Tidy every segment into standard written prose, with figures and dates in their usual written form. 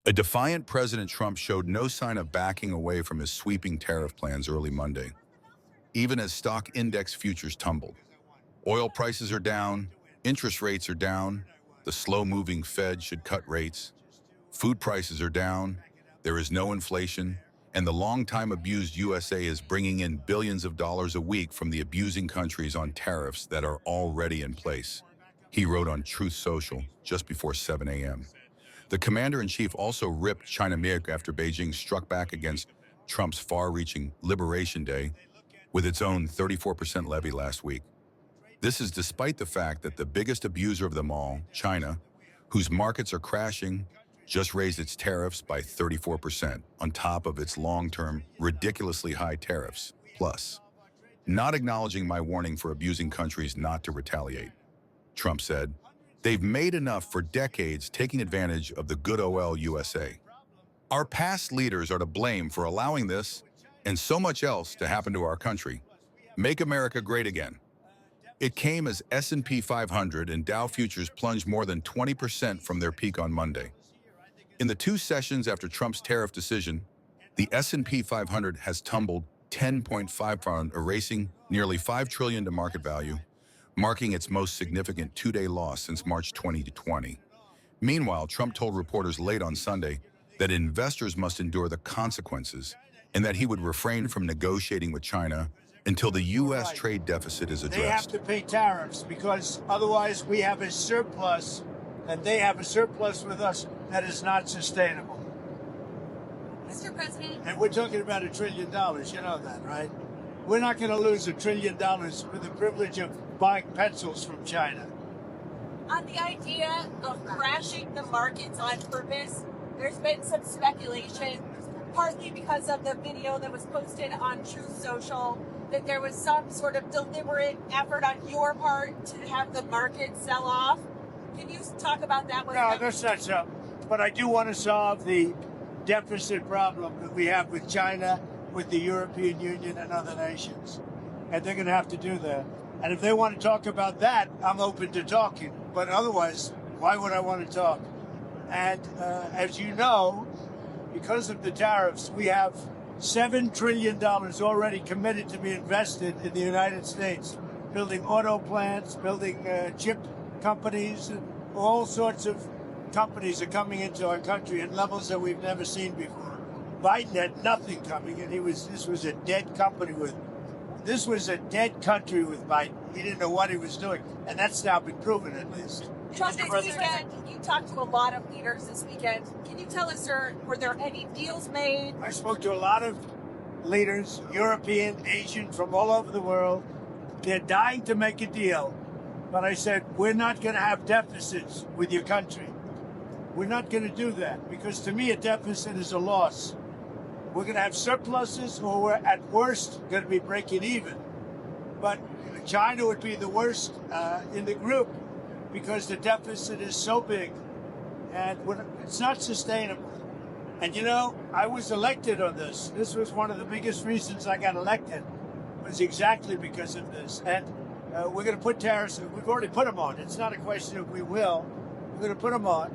A defiant President Trump showed no sign of backing away from his sweeping tariff plans early Monday, even as stock index futures tumbled. Oil prices are down, interest rates are down, the slow-moving Fed should cut rates, food prices are down, there is no inflation, and the long-time abused USA is bringing in billions of dollars a week from the abusing countries on tariffs that are already in place. He wrote on Truth Social just before 7 a.m. The commander-in-chief also ripped China after Beijing struck back against Trump's far-reaching Liberation Day with its own 34% levy last week. This is despite the fact that the biggest abuser of them all, China, whose markets are crashing, just raised its tariffs by 34% on top of its long-term, ridiculously high tariffs. Plus, not acknowledging my warning for abusing countries not to retaliate. Trump said, "They've made enough for decades taking advantage of the good old USA. Our past leaders are to blame for allowing this and so much else to happen to our country. Make America great again." It came as S&P 500 and Dow futures plunged more than 20% from their peak on Monday. In the 2 sessions after Trump's tariff decision, the S&P 500 has tumbled 10.5%, erasing nearly $5 trillion to market value, marking its most significant 2-day loss since March 2020. Meanwhile, Trump told reporters late on Sunday that investors must endure the consequences and that he would refrain from negotiating with China until the U.S. trade deficit is addressed. They have to pay tariffs because otherwise we have a surplus and they have a surplus with us that is not sustainable. Mr. President. And we're talking about $1 trillion. You know that, right? We're not going to lose $1 trillion for the privilege of buying pencils from China. On the idea of crashing the markets on purpose, there's been some speculation, partly because of the video that was posted on Truth Social, that there was some sort of deliberate effort on your part to have the market sell off. Can you talk about that? No, that's not so. But I do want to solve the deficit problem that we have with China, with the European Union and other nations. And they're going to have to do that. And if they want to talk about that, I'm open to talking. But otherwise, why would I want to talk? And as you know, because of the tariffs, we have $7 trillion already committed to be invested in the United States, building auto plants, building chip companies, and all sorts of companies are coming into our country at levels that we've never seen before. Biden had nothing coming, and this was a dead country with Biden. He didn't know what he was doing, and that's now been proven at least. Trump, this weekend, you talked to a lot of leaders this weekend. Can you tell us, sir, were there any deals made? I spoke to a lot of leaders, European, Asian, from all over the world. They're dying to make a deal. But I said, we're not going to have deficits with your country. We're not going to do that because to me, a deficit is a loss. We're going to have surpluses or we're at worst going to be breaking even. But China would be the worst in the group because the deficit is so big and it's not sustainable. And you know, I was elected on this. This was one of the biggest reasons I got elected was exactly because of this. And we're going to put tariffs, we've already put them on. It's not a question of we will. We're going to put them on.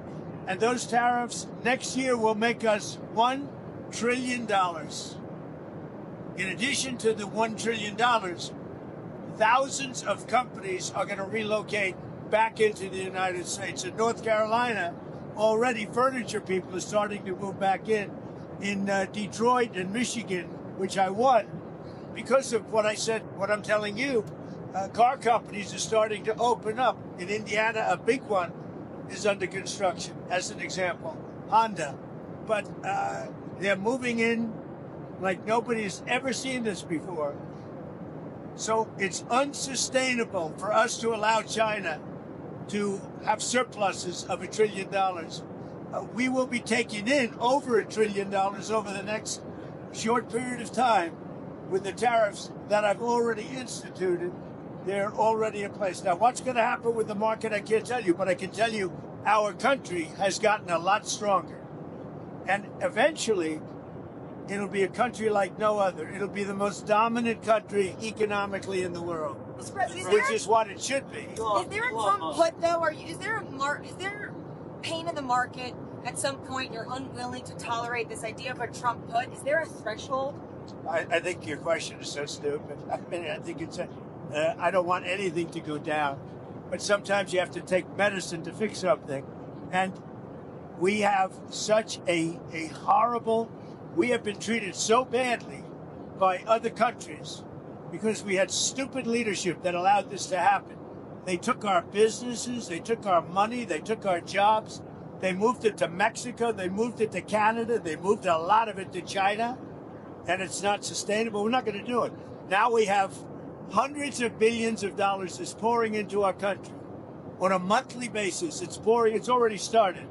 And those tariffs next year will make us $1 trillion. In addition to the $1 trillion, thousands of companies are going to relocate back into the United States. In North Carolina, already furniture people are starting to move back in Detroit and Michigan, which I won. Because of what I said, what I'm telling you, car companies are starting to open up. In Indiana, a big one is under construction, as an example, Honda. But they're moving in like nobody's ever seen this before. So it's unsustainable for us to allow China to have surpluses of $1 trillion. We will be taking in over $1 trillion over the next short period of time with the tariffs that I've already instituted. They're already in place. Now, what's going to happen with the market, I can't tell you, but I can tell you our country has gotten a lot stronger. And eventually, it'll be a country like no other. It'll be the most dominant country economically in the world, which is what it should be. Is there a Trump put though? Is there pain in the market at some point you're unwilling to tolerate this idea of a Trump put. Is there a threshold? I think your question is so stupid. I mean, I think it's I don't want anything to go down, but sometimes you have to take medicine to fix something. And we have such a horrible, we have been treated so badly by other countries because we had stupid leadership that allowed this to happen. They took our businesses, they took our money, they took our jobs, they moved it to Mexico, they moved it to Canada, they moved a lot of it to China, and it's not sustainable. We're not going to do it. Now we have hundreds of billions of dollars that's pouring into our country on a monthly basis. It's pouring, it's already started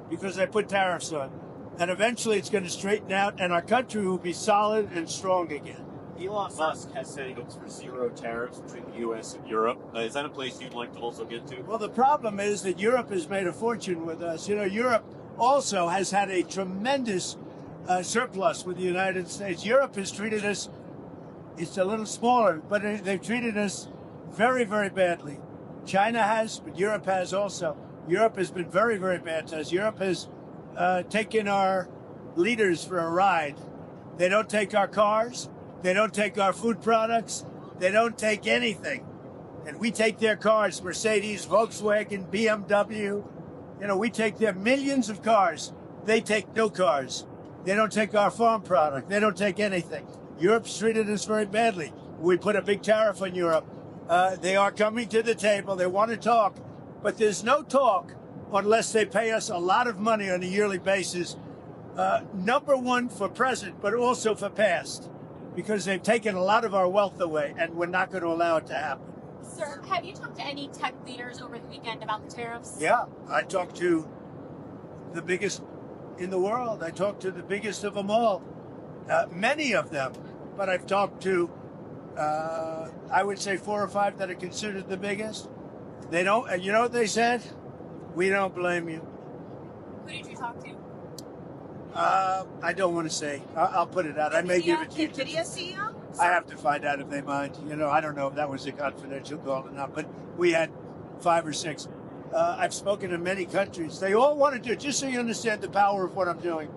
because they put tariffs on. And eventually it's going to straighten out and our country will be solid and strong again. Elon Musk has said he hopes for zero tariffs between the U.S. and Europe. Is that a place you'd like to also get to? Well, the problem is that Europe has made a fortune with us. You know, Europe also has had a tremendous surplus with the United States. Europe has treated us, it's a little smaller, but they've treated us very, very badly. China has, but Europe has also. Europe has been very, very bad to us. Europe has taken our leaders for a ride. They don't take our cars. They don't take our food products. They don't take anything. And we take their cars, Mercedes, Volkswagen, BMW. You know, we take their millions of cars. They take no cars. They don't take our farm product. They don't take anything. Europe's treated us very badly. We put a big tariff on Europe. They are coming to the table. They want to talk. But there's no talk unless they pay us a lot of money on a yearly basis. Number one for present, but also for past. Because they've taken a lot of our wealth away, and we're not going to allow it to happen. Sir, have you talked to any tech leaders over the weekend about the tariffs? Yeah, I talked to the biggest in the world. I talked to the biggest of them all, many of them. But I've talked to, I would say 4 or 5 that are considered the biggest. They don't, you know what they said? We don't blame you. Who did you talk to? I don't want to say. I'll put it out. I may give it to you. NVIDIA CEO? I have to find out if they mind. You know, I don't know if that was a confidential call or not, but we had 5 or 6. I've spoken to many countries. They all want to do it, just so you understand the power of what I'm doing.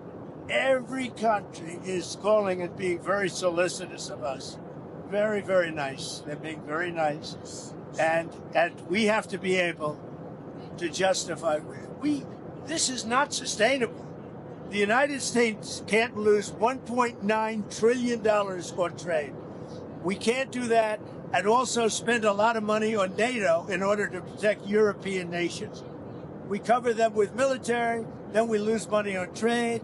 Every country is calling and being very solicitous of us. Very, very nice. They're being very nice. And we have to be able to justify. This is not sustainable. The United States can't lose $1.9 trillion on trade. We can't do that and also spend a lot of money on NATO in order to protect European nations. We cover them with military, then we lose money on trade.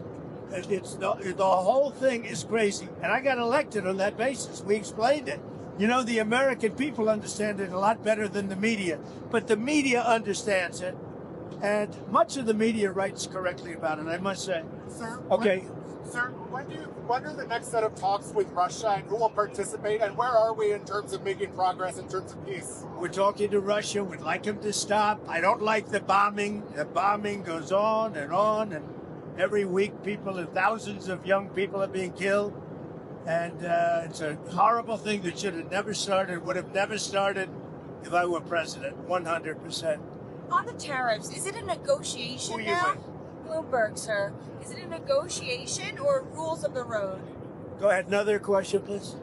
The whole thing is crazy. And I got elected on that basis. We explained it. You know, the American people understand it a lot better than the media. But the media understands it. And much of the media writes correctly about it, I must say. Sir, Okay. when are the next set of talks with Russia and who will participate and where are we in terms of making progress in terms of peace? We're talking to Russia. We'd like them to stop. I don't like the bombing. The bombing goes on, and every week thousands of young people are being killed. And it's a horrible thing that should have never started, would have never started if I were president, 100%. On the tariffs, is it a negotiation Who are you now? with? Bloomberg, sir. Is it a negotiation or rules of the road? Go ahead. Another question, please.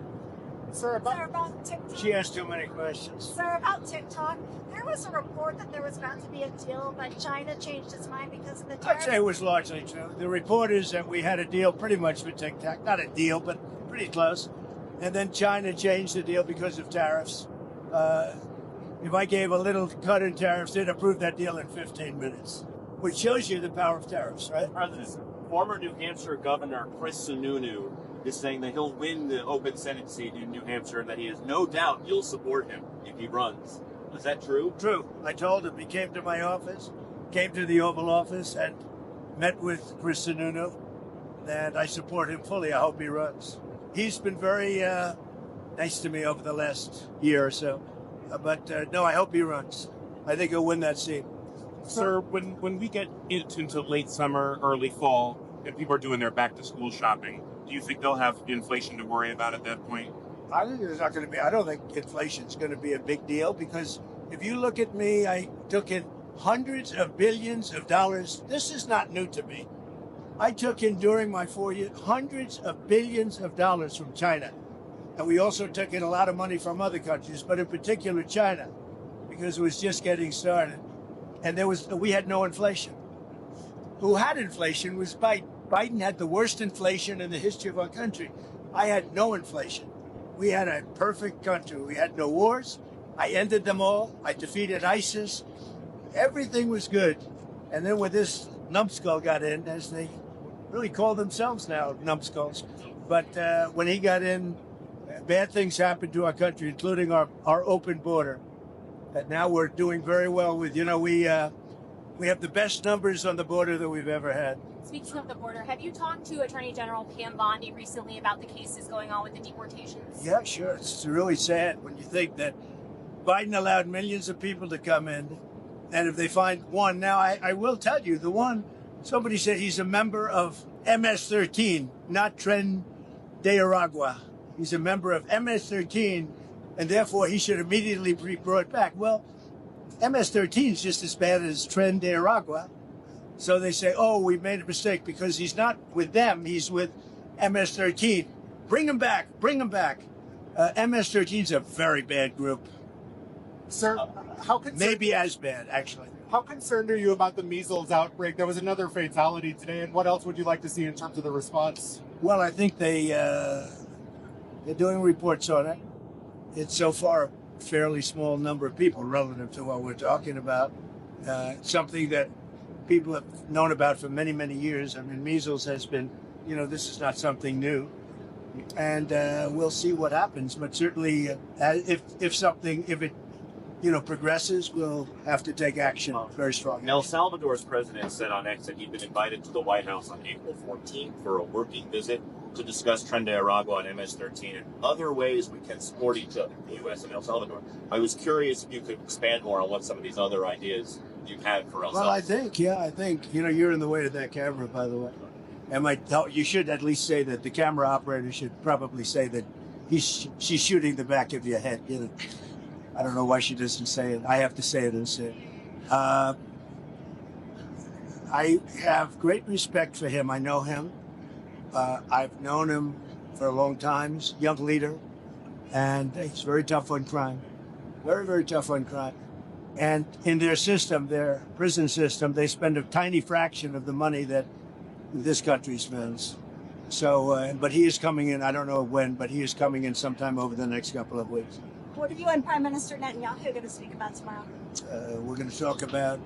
Sir, About TikTok. She asked too many questions. Sir, about TikTok, there was a report that there was about to be a deal, but China changed its mind because of the I'd tariffs. say it was largely true. The report is that we had a deal pretty much with TikTok. Not a deal, but pretty close. And then China changed the deal because of tariffs. If I gave a little cut in tariffs, they'd approve that deal in 15 minutes, which shows you the power of tariffs, right? President, former New Hampshire Governor Chris Sununu is saying that he'll win the open Senate seat in New Hampshire and that he has no doubt you'll support him if he runs. Is that true? True. I told him. He came to my office, came to the Oval Office, and met with Chris Sununu, and I support him fully. I hope he runs. He's been very nice to me over the last year or so. But no, I hope he runs. I think he'll win that seat. Sir, when we get into late summer, early fall, and people are doing their back-to-school shopping, do you think they'll have inflation to worry about at that point? I think there's not going to be. I don't think inflation's going to be a big deal because if you look at me, I took in hundreds of billions of dollars. This is not new to me. I took in during my 4 years hundreds of billions of dollars from China. And we also took in a lot of money from other countries, but in particular China, because it was just getting started. And we had no inflation. Who had inflation was Biden. Biden had the worst inflation in the history of our country. I had no inflation. We had a perfect country. We had no wars. I ended them all. I defeated ISIS. Everything was good. And then when this numbskull got in, as they really call themselves now, numbskulls. But when he got in, bad things happened to our country, including our open border. That now we're doing very well with. We have the best numbers on the border that we've ever had. Speaking of the border, have you talked to Attorney General Pam Bondi recently about the cases going on with the deportations? Yeah, sure. It's really sad when you think that Biden allowed millions of people to come in, and if they find one, now I will tell you, the one, somebody said he's a member of MS-13, not Tren de Aragua. He's a member of MS-13, and therefore he should immediately be brought back. Well, MS-13 is just as bad as Tren de Aragua. So they say, oh, we made a mistake because he's not with them, he's with MS-13. Bring him back, bring him back. MS-13 is a very bad group. Sir, how concerned? Maybe as bad, actually. How concerned are you about the measles outbreak? There was another fatality today, and what else would you like to see in terms of the response? Well, I think they're doing reports on it. It's so far a fairly small number of people relative to what we're talking about. Something that people have known about for many, many years. I mean, measles has been, this is not something new. And we'll see what happens. But certainly, if it progresses, we'll have to take action very strongly. El Salvador's president said on X that he'd been invited to the White House on April 14th for a working visit to discuss Tren de Aragua and MS-13 and other ways we can support each other, the U.S. and El Salvador. I was curious if you could expand more on what some of these other ideas you've had for El Salvador. Well, I think, you're in the way of that camera, by the way. And you should at least say that the camera operator should probably say that she's shooting the back of your head. I don't know why she doesn't say it. I have to say it instead. I have great respect for him. I know him. I've known him for a long time. He's a young leader, and he's very tough on crime. Very, very tough on crime. And in their system, their prison system, they spend a tiny fraction of the money that this country spends. So, but he is coming in, I don't know when, but he is coming in sometime over the next couple of weeks. What are you and Prime Minister Netanyahu going to speak about tomorrow? We're going to talk about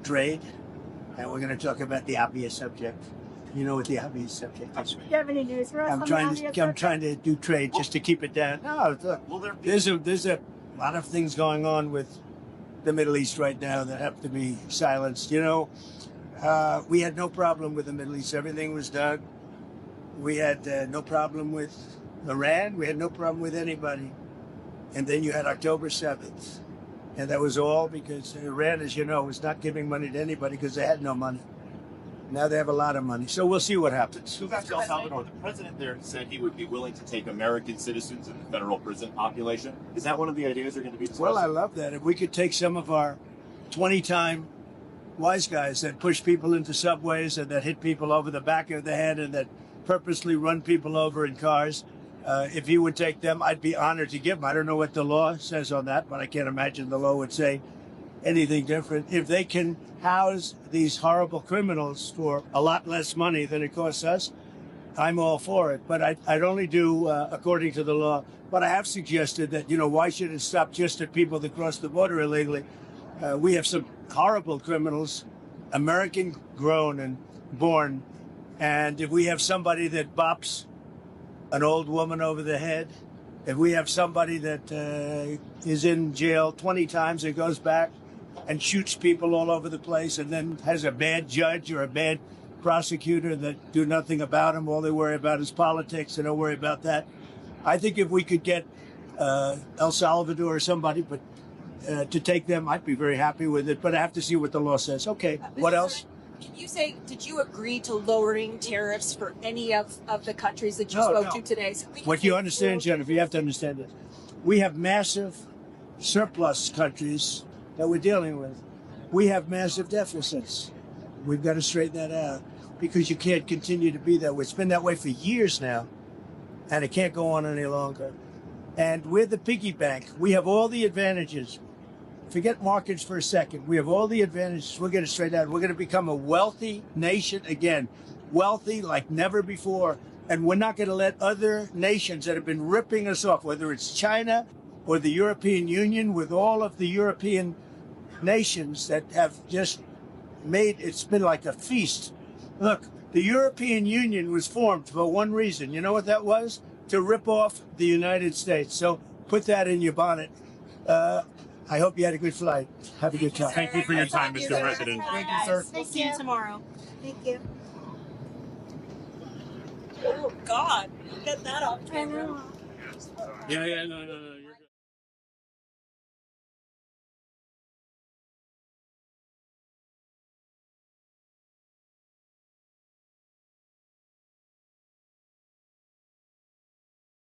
trade, and we're going to talk about the obvious subject. You know what the obvious subject is? Do you have any news for us? I'm trying to do trade just to keep it down. No, look, there's a lot of things going on with the Middle East right now that have to be silenced. We had no problem with the Middle East. Everything was done. We had no problem with Iran. We had no problem with anybody. And then you had October 7th. And that was all because Iran, as you know, was not giving money to anybody because they had no money. Now they have a lot of money. So we'll see what happens. So back to El Salvador, the president there said he would be willing to take American citizens in the federal prison population. Is that one of the ideas they're going to be discussing? Well, I love that. If we could take some of our 20-time wise guys that push people into subways and that hit people over the back of the head and that purposely run people over in cars, if he would take them, I'd be honored to give them. I don't know what the law says on that, but I can't imagine the law would say anything different. If they can house these horrible criminals for a lot less money than it costs us, I'm all for it. But I'd only do according to the law. But I have suggested that, why should it stop just at people that cross the border illegally? We have some horrible criminals, American grown and born. And if we have somebody that bops an old woman over the head, if we have somebody that is in jail 20 times and goes back and shoots people all over the place and then has a bad judge or a bad prosecutor that do nothing about him, all they worry about is politics, and don't worry about that. I think if we could get El Salvador or somebody to take them, I'd be very happy with it. But I have to see what the law says. Okay, what else? Can you say, did you agree to lowering tariffs for any of the countries that you spoke to today? So what you understand, Jennifer, you have to understand this. We have massive surplus countries that we're dealing with. we have massive deficits. We've got to straighten that out because you can't continue to be that way. It's been that way for years now, and it can't go on any longer. And we're the piggy bank. We have all the advantages. Forget markets for a second. We have all the advantages. We'll get it straight out. We're going to become a wealthy nation again, wealthy like never before. And we're not going to let other nations that have been ripping us off, whether it's China or the European Union, with all of the European nations that have just made it's been like a feast. Look, the European Union was formed for one reason. You know what that was? To rip off the United States. So put that in your bonnet. I hope you had a good flight. Have a good time. Thank you for your time, Mr. President. Thank you, sir. We'll see you tomorrow. Thank you. Oh God, get that off I camera. know. Yeah, no.